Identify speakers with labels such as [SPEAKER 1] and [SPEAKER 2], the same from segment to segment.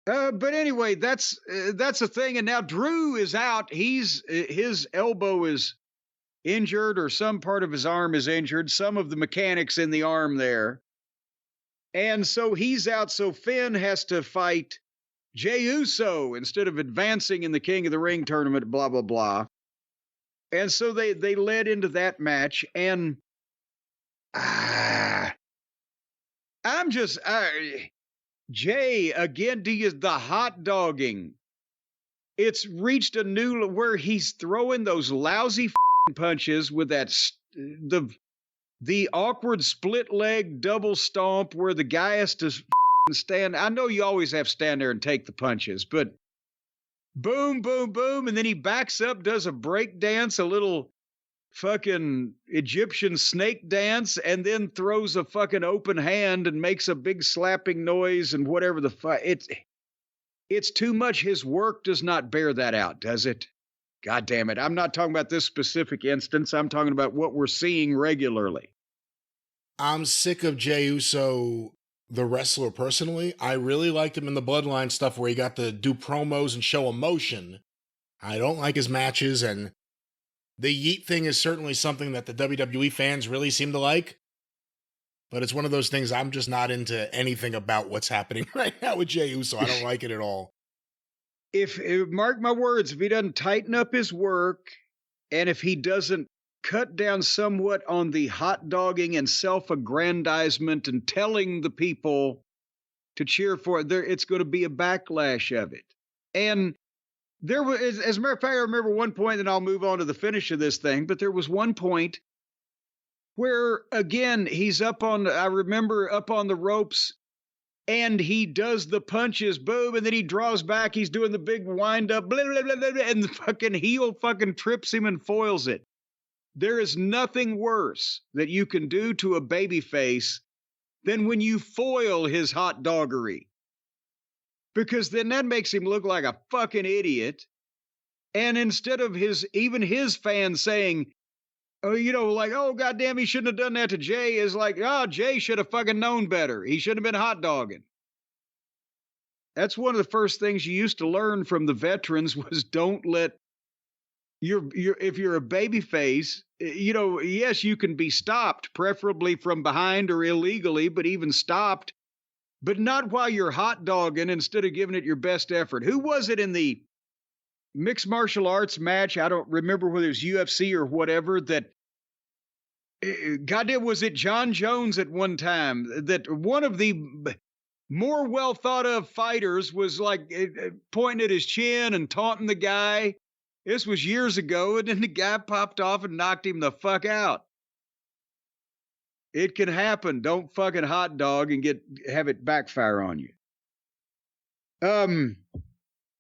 [SPEAKER 1] But anyway, that's the thing. And now Drew is out. His elbow is injured, or some part of his arm is injured. Some of the mechanics in the arm there, and so he's out. So Finn has to fight Jey Uso instead of advancing in the King of the Ring tournament. Blah blah blah. And so they led into that match, and I'm just. Jay, again, the hot dogging. It's reached a new where he's throwing those lousy punches with that the awkward split leg double stomp where the guy has to stand. I know you always have to stand there and take the punches, but boom, boom, boom, and then he backs up, does a break dance, a little fucking Egyptian snake dance, and then throws a fucking open hand and makes a big slapping noise and whatever the fuck. It's too much. His work does not bear that out, does it? God damn it. I'm not talking about this specific instance. I'm talking about what we're seeing regularly.
[SPEAKER 2] I'm sick of Jey Uso, the wrestler, personally. I really liked him in the Bloodline stuff where he got to do promos and show emotion. I don't like his matches, and the yeet thing is certainly something that the WWE fans really seem to like, but it's one of those things I'm just not into anything about what's happening right now with Jey Uso. I don't like it at all.
[SPEAKER 1] If mark my words, if he doesn't tighten up his work, and if he doesn't cut down somewhat on the hot dogging and self-aggrandizement and telling the people to cheer for it, it's going to be a backlash of it. And there was, as a matter of fact, I remember one point, and I'll move on to the finish of this thing, but there was one point where, again, he's up on the ropes, and he does the punches, boom, and then he draws back, he's doing the big wind up, blah, blah, blah, blah, blah, and the fucking heel fucking trips him and foils it. There is nothing worse that you can do to a babyface than when you foil his hot doggery. Because then that makes him look like a fucking idiot. And instead of his fans saying, oh, like, oh, goddamn, he shouldn't have done that to Jay, is like, oh, Jay should have fucking known better. He shouldn't have been hot dogging. That's one of the first things you used to learn from the veterans was don't let if you're a baby face, yes, you can be stopped, preferably from behind or illegally, but even stopped. But not while you're hot dogging instead of giving it your best effort. Who was it in the mixed martial arts match? I don't remember whether it was UFC or whatever that, goddamn, was it John Jones at one time that one of the more well thought of fighters was like pointing at his chin and taunting the guy. This was years ago, and then the guy popped off and knocked him the fuck out. It can happen. Don't fucking hot dog and have it backfire on you.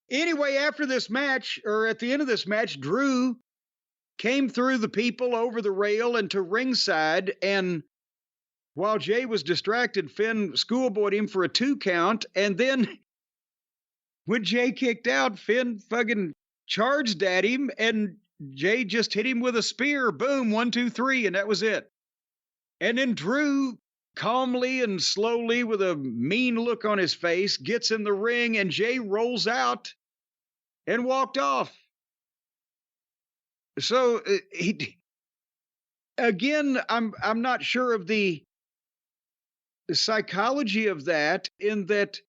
[SPEAKER 1] Anyway, after this match, or at the end of this match, Drew came through the people over the rail and to ringside, and while Jay was distracted, Finn schoolboyed him for a 2 count, and then when Jay kicked out, Finn fucking charged at him, and Jay just hit him with a spear. Boom, 1, 2, 3, and that was it. And then Drew, calmly and slowly, with a mean look on his face, gets in the ring, and Jay rolls out and walked off. So again, I'm not sure of the psychology of that, in that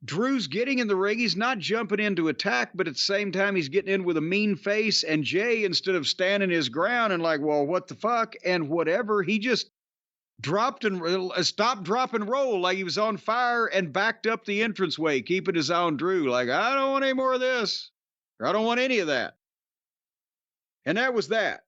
[SPEAKER 1] Drew's getting in the ring. He's not jumping in to attack, but at the same time, he's getting in with a mean face. And Jay, instead of standing his ground and like, well, what the fuck and whatever, he just dropped and stopped, drop, and roll like he was on fire and backed up the entranceway, keeping his eye on Drew. Like, I don't want any more of this, or I don't want any of that. And that was that.